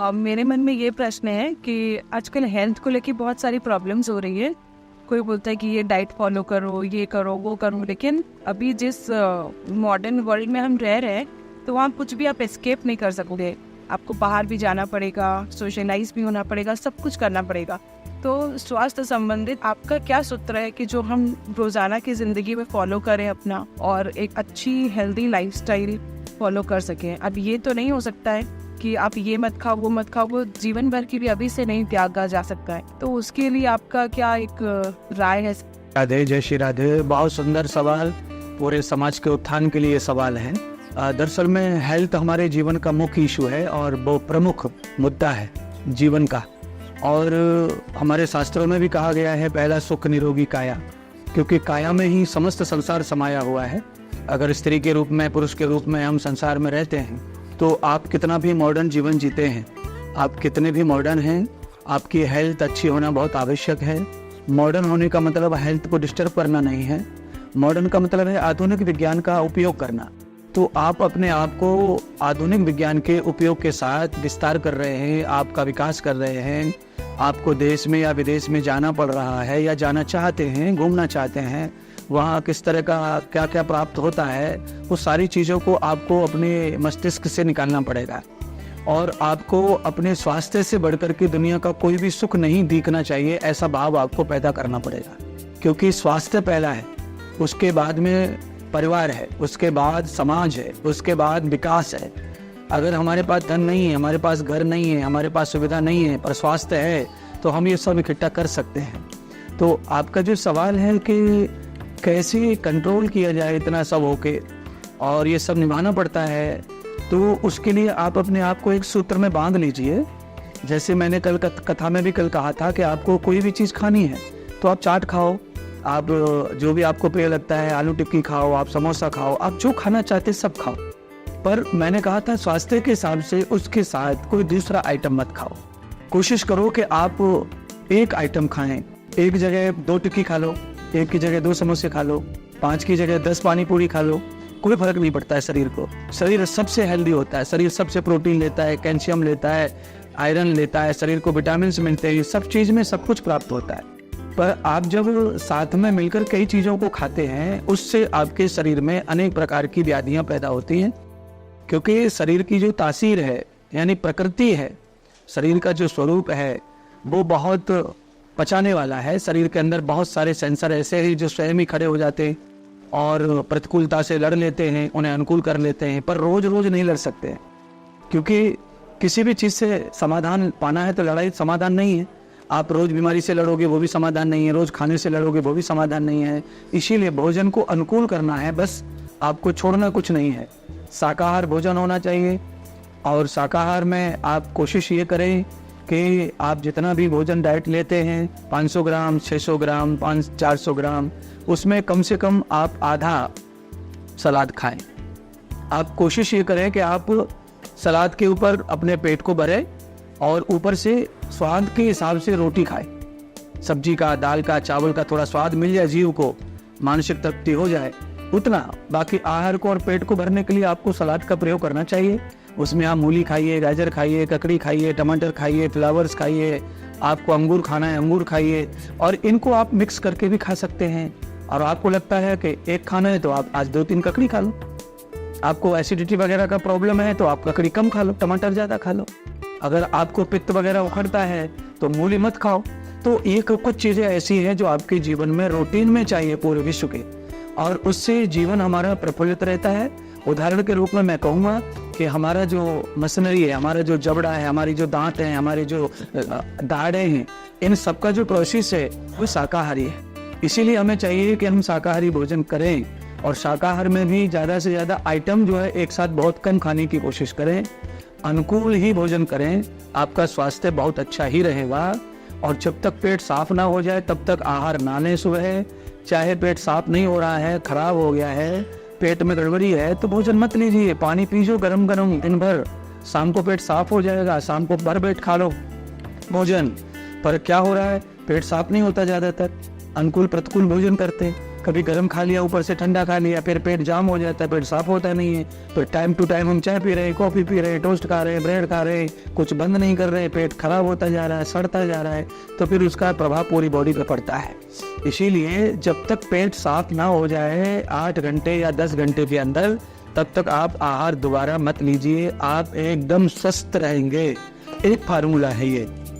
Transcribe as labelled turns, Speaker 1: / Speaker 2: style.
Speaker 1: मेरे मन में ये प्रश्न है कि आजकल हेल्थ को लेके बहुत सारी प्रॉब्लम्स हो रही है। कोई बोलता है कि ये डाइट फॉलो करो, ये करो, वो करो, लेकिन अभी जिस मॉडर्न वर्ल्ड में हम रह रहे हैं तो वहाँ कुछ भी आप एस्केप नहीं कर सकते। आपको बाहर भी जाना पड़ेगा, सोशलाइज भी होना पड़ेगा, सब कुछ करना पड़ेगा। तो स्वास्थ्य संबंधित आपका क्या सूत्र है कि जो हम रोज़ाना की ज़िंदगी में फॉलो करें अपना, और एक अच्छी हेल्दी लाइफस्टाइल फॉलो कर सकें? अब ये तो नहीं हो सकता है कि आप ये मत खाओ, वो मत खाओ, वो जीवन भर की भी अभी से नहीं त्यागा जा सकता है। तो उसके लिए आपका क्या एक राय है?
Speaker 2: राधे, जय श्री राधे। बहुत सुंदर सवाल, पूरे समाज के उत्थान के लिए सवाल है। दरअसल में हेल्थ हमारे जीवन का मुख्य इशू है और वो प्रमुख मुद्दा है जीवन का। और हमारे शास्त्रों में भी कहा गया है, पहला सुख निरोगी काया, क्योंकि काया में ही समस्त संसार समाया हुआ है। अगर स्त्री के रूप में, पुरुष के रूप में हम संसार में रहते हैं तो आप कितना भी मॉडर्न जीवन जीते हैं, आप कितने भी मॉडर्न हैं, आपकी हेल्थ अच्छी होना बहुत आवश्यक है। मॉडर्न होने का मतलब हेल्थ को डिस्टर्ब करना नहीं है। मॉडर्न का मतलब है आधुनिक विज्ञान का उपयोग करना। तो आप अपने आप को आधुनिक विज्ञान के उपयोग के साथ विस्तार कर रहे हैं, आपका विकास कर रहे हैं। आपको देश में या विदेश में जाना पड़ रहा है या जाना चाहते हैं, घूमना चाहते हैं, वहाँ किस तरह का क्या क्या प्राप्त होता है, वो सारी चीज़ों को आपको अपने मस्तिष्क से निकालना पड़ेगा। और आपको अपने स्वास्थ्य से बढ़कर के दुनिया का कोई भी सुख नहीं दिखना चाहिए, ऐसा भाव आपको पैदा करना पड़ेगा। क्योंकि स्वास्थ्य पहला है, उसके बाद में परिवार है, उसके बाद समाज है, उसके बाद विकास है। अगर हमारे पास धन नहीं है, हमारे पास घर नहीं है, हमारे पास सुविधा नहीं है, पर स्वास्थ्य है, तो हम ये सब इकट्ठा कर सकते हैं। तो आपका जो सवाल है कि कैसे कंट्रोल किया जाए इतना सब होके, और ये सब निभाना पड़ता है, तो उसके लिए आप अपने आप को एक सूत्र में बांध लीजिए। जैसे मैंने कल कथा में भी कल कहा था कि आपको कोई भी चीज़ खानी है तो आप चाट खाओ, आप जो भी आपको प्रिय लगता है, आलू टिक्की खाओ, आप समोसा खाओ, आप जो खाना चाहते सब खाओ। पर मैंने कहा था स्वास्थ्य के हिसाब से उसके साथ कोई दूसरा आइटम मत खाओ। कोशिश करो कि आप एक आइटम खाएं। एक जगह 2 टिक्की खा लो, एक की जगह 2 समोसे खा लो, 5 की जगह 10 पानी पूरी खा लो, कोई फर्क नहीं पड़ता है शरीर को। शरीर सबसे हेल्दी होता है, शरीर सबसे प्रोटीन लेता है, कैल्शियम लेता है, आयरन लेता है, शरीर को विटामिन मिलते हैं, सब चीज़ में सब कुछ प्राप्त होता है। पर आप जब साथ में मिलकर कई चीज़ों को खाते हैं, उससे आपके शरीर में अनेक प्रकार की व्याधियाँ पैदा होती हैं। क्योंकि शरीर की जो तासीर है, यानी प्रकृति है, शरीर का जो स्वरूप है, वो बहुत पचाने वाला है। शरीर के अंदर बहुत सारे सेंसर ऐसे हैं जो स्वयं ही खड़े हो जाते हैं और प्रतिकूलता से लड़ लेते हैं, उन्हें अनुकूल कर लेते हैं। पर रोज रोज नहीं लड़ सकते हैं, क्योंकि किसी भी चीज़ से समाधान पाना है तो लड़ाई समाधान नहीं है। आप रोज बीमारी से लड़ोगे वो भी समाधान नहीं है, रोज खाने से लड़ोगे वो भी समाधान नहीं है। इसीलिए भोजन को अनुकूल करना है, बस आपको छोड़ना कुछ नहीं है। शाकाहार भोजन होना चाहिए, और शाकाहार में आप कोशिश ये करें कि आप जितना भी भोजन डाइट लेते हैं, 500 ग्राम, 600 ग्राम, 400 ग्राम, उसमें कम से कम आप आधा सलाद खाएं। आप कोशिश ये करें कि आप सलाद के ऊपर अपने पेट को भरें और ऊपर से स्वाद के हिसाब से रोटी खाएं। सब्जी का, दाल का, चावल का थोड़ा स्वाद मिल जाए, जीव को मानसिक तृप्ति हो जाए, उतना। बाकी आहार को और पेट को भरने के लिए आपको सलाद का प्रयोग करना चाहिए। उसमें आप मूली खाइए, गाजर खाइए, ककड़ी खाइए, टमाटर खाइए, फ्लावर्स खाइए, आपको अंगूर खाना है अंगूर खाइए, और इनको आप मिक्स करके भी खा सकते हैं। और आपको लगता है कि एक खाना है तो आप आज 2-3 ककड़ी खा लो। आपको एसिडिटी वगैरह का प्रॉब्लम है तो आप ककड़ी कम खा लो, टमाटर ज़्यादा खा लो। अगर आपको पित्त वगैरह उखड़ता है तो मूली मत खाओ। तो ये कुछ चीज़ें ऐसी हैं जो आपके जीवन में रूटीन में चाहिए पूरे विश्व के, और उससे जीवन हमारा प्रफुल्लित रहता है। उदाहरण के रूप में मैं कहूँगा कि हमारा जो मशीनरी है, हमारा जो जबड़ा है, हमारी जो दांत हैं, हमारी जो दाढ़ें हैं, इन सब का जो प्रोसेस है वो शाकाहारी है। इसीलिए हमें चाहिए कि हम शाकाहारी भोजन करें, और शाकाहार में भी ज़्यादा से ज़्यादा आइटम जो है एक साथ बहुत कम खाने की कोशिश करें, अनुकूल ही भोजन करें। आपका स्वास्थ्य बहुत अच्छा ही रहेगा। और जब तक पेट साफ ना हो जाए तब तक आहार ना लें सुबह। चाहे पेट साफ नहीं हो रहा है, खराब हो गया है, पेट में गड़बड़ी है, तो भोजन मत लीजिए, पानी पीजो गरम गरम दिन भर। शाम को पेट साफ हो जाएगा, शाम को भर पेट खा लो भोजन। पर क्या हो रहा है, पेट साफ नहीं होता, ज़्यादातर अनुकूल प्रतिकूल भोजन करते हैं। कभी गर्म खा लिया, ऊपर से ठंडा खा लिया, फिर पेट जाम हो जाता है, पेट साफ होता नहीं है। तो टाइम टू टाइम हम चाय पी रहे हैं, कॉफ़ी पी रहे हैं, टोस्ट खा रहे हैं, ब्रेड खा रहे हैं, कुछ बंद नहीं कर रहे हैं, पेट खराब होता जा रहा है, सड़ता जा रहा है, तो फिर उसका प्रभाव पूरी बॉडी पे पड़ता है। इसीलिए जब तक पेट साफ ना हो जाए 8 घंटे या 10 घंटे के अंदर, तब तक आप आहार दोबारा मत लीजिए, आप एकदम स्वस्थ रहेंगे। एक फार्मूला है ये।